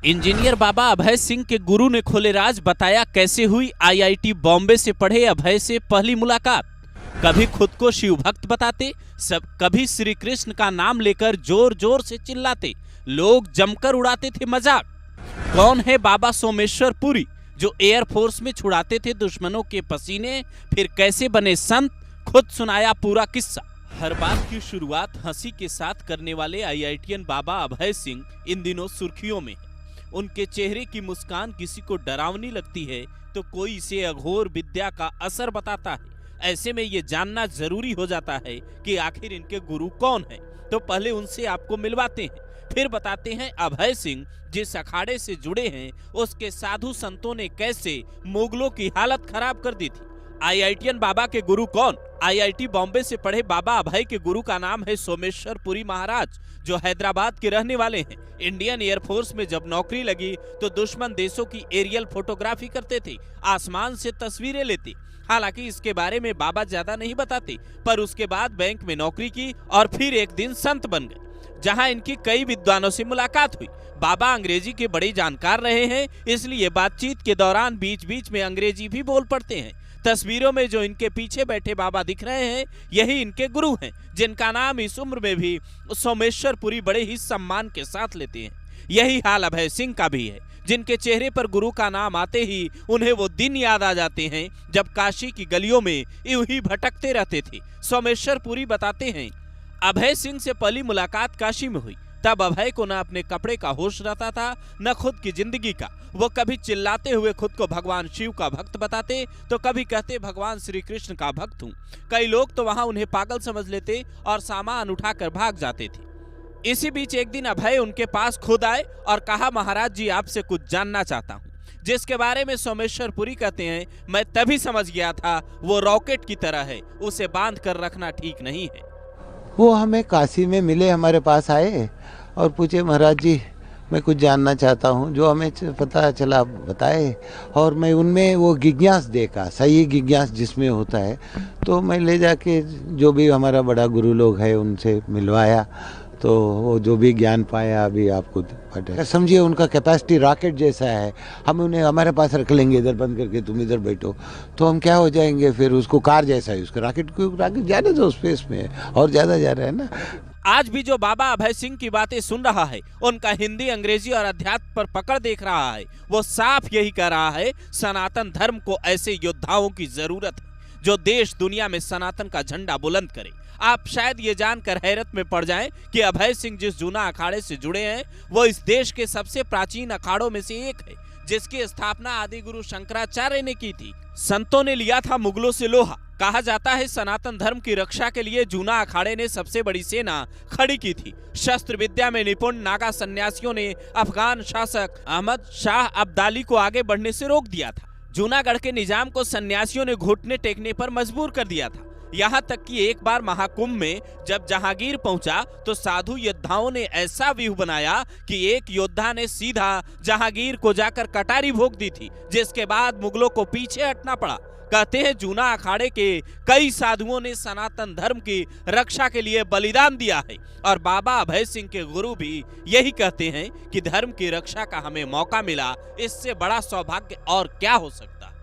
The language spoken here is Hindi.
इंजीनियर बाबा अभय सिंह के गुरु ने खोले राज, बताया कैसे हुई आईआईटी बॉम्बे से पढ़े अभय से पहली मुलाकात। कभी खुद को शिव भक्त बताते, कभी श्री कृष्ण का नाम लेकर जोर जोर से चिल्लाते, लोग जमकर उड़ाते थे मजाक। कौन है बाबा सोमेश्वर पुरी जो एयरफोर्स में छुड़ाते थे दुश्मनों के पसीने, फिर कैसे बने संत, खुद सुनाया पूरा किस्सा। हर बात की शुरुआत हंसी के साथ करने वाले आईआईटीएन बाबा अभय सिंह इन दिनों सुर्खियों में हैं। उनके चेहरे की मुस्कान किसी को डरावनी लगती है तो कोई इसे अघोर विद्या का असर बताता है। ऐसे में ये जानना जरूरी हो जाता है कि आखिर इनके गुरु कौन हैं। तो पहले उनसे आपको मिलवाते हैं, फिर बताते हैं अभय सिंह जिस अखाड़े से जुड़े हैं उसके साधु संतों ने कैसे मुगलों की हालत खराब कर दी थी। आईआईटीएन बाबा के गुरु कौन? आईआईटी बॉम्बे से पढ़े बाबा अभय के गुरु का नाम है सोमेश्वर पुरी महाराज, जो हैदराबाद के रहने वाले हैं। इंडियन एयरफोर्स में जब नौकरी लगी तो दुश्मन देशों की एरियल फोटोग्राफी करते थे, आसमान से तस्वीरें लेते। हालांकि इसके बारे में बाबा ज्यादा नहीं बताते, पर उसके बाद बैंक में नौकरी की और फिर एक दिन संत बन गए, जहां इनकी कई विद्वानों से मुलाकात हुई। बाबा अंग्रेजी के बड़े जानकार रहे हैं, इसलिए बातचीत के दौरान बीच बीच में अंग्रेजी भी बोल पड़ते हैं। तस्वीरों में जो इनके पीछे बैठे बाबा दिख रहे हैं यही इनके गुरु हैं, जिनका नाम इस उम्र में भी सोमेश्वर पुरी बड़े ही सम्मान के साथ लेते हैं। यही हाल अभय सिंह का भी है, जिनके चेहरे पर गुरु का नाम आते ही उन्हें वो दिन याद आ जाते हैं जब काशी की गलियों में यूं ही भटकते रहते थे। सोमेश्वर पुरी बताते हैं, अभय सिंह से पहली मुलाकात काशी में हुई। तब अभय को न अपने कपड़े का होश रहता था न खुद की जिंदगी का। वो कभी चिल्लाते हुए खुद को भगवान शिव का भक्त बताते तो कभी कहते भगवान श्री कृष्ण का भक्त हूँ। कई लोग तो वहां उन्हें पागल समझ लेते और सामान उठाकर भाग जाते थे। इसी बीच एक दिन अभय उनके पास खुद आए और कहा, महाराज जी आपसे कुछ जानना चाहता हूँ। जिसके बारे में सोमेश्वर पुरी कहते हैं, मैं तभी समझ गया था वो रॉकेट की तरह है, उसे बांध कर रखना ठीक नहीं है। वो हमें काशी में मिले, हमारे पास आए और पूछे, महाराज जी मैं कुछ जानना चाहता हूँ, जो हमें पता चला बताए। और मैं उनमें वो जिज्ञास देखा, सही जिज्ञास जिसमें होता है, तो मैं ले जाके जो भी हमारा बड़ा गुरु लोग है उनसे मिलवाया, तो वो जो भी ज्ञान पाया अभी आपको पता समझिए। उनका कैपेसिटी रॉकेट जैसा है, हम उन्हें हमारे पास रख लेंगे इधर बंद करके, तुम इधर बैठो तो हम क्या हो जाएंगे, फिर उसको कार जैसा है उसका रॉकेट जा रहे तो स्पेस में और ज़्यादा जा रहा है ना। आज भी जो बाबा अभय सिंह की बातें सुन रहा है, उनका हिंदी अंग्रेजी और अध्यात्म पर पकड़ देख रहा है, वो साफ यही कह रहा है, सनातन धर्म को ऐसे योद्धाओं की जरूरत है जो देश दुनिया में सनातन का झंडा बुलंद करे। आप शायद ये जानकर हैरत में पड़ जाएं कि अभय सिंह जिस जूना अखाड़े से जुड़े हैं वो इस देश के सबसे प्राचीन अखाड़ों में से एक है, जिसकी स्थापना आदि गुरु शंकराचार्य ने की थी। संतों ने लिया था मुगलों से लोहा। कहा जाता है सनातन धर्म की रक्षा के लिए जूना अखाड़े ने सबसे बड़ी सेना खड़ी की थी। शस्त्र विद्या में निपुण नागा सन्यासियों ने अफगान शासक अहमद शाह अब्दाली को आगे बढ़ने से रोक दिया था। जूनागढ़ के निजाम को सन्यासियों ने घुटने टेकने पर मजबूर कर दिया था। यहाँ तक कि एक बार महाकुंभ में जब जहांगीर पहुंचा तो साधु योद्धाओं ने ऐसा व्यूह बनाया कि एक योद्धा ने सीधा जहांगीर को जाकर कटारी भोग दी थी, जिसके बाद मुगलों को पीछे हटना पड़ा। कहते हैं जूना अखाड़े के कई साधुओं ने सनातन धर्म की रक्षा के लिए बलिदान दिया है और बाबा अभय सिंह के गुरु भी यही कहते हैं कि धर्म की रक्षा का हमें मौका मिला, इससे बड़ा सौभाग्य और क्या हो सकता है।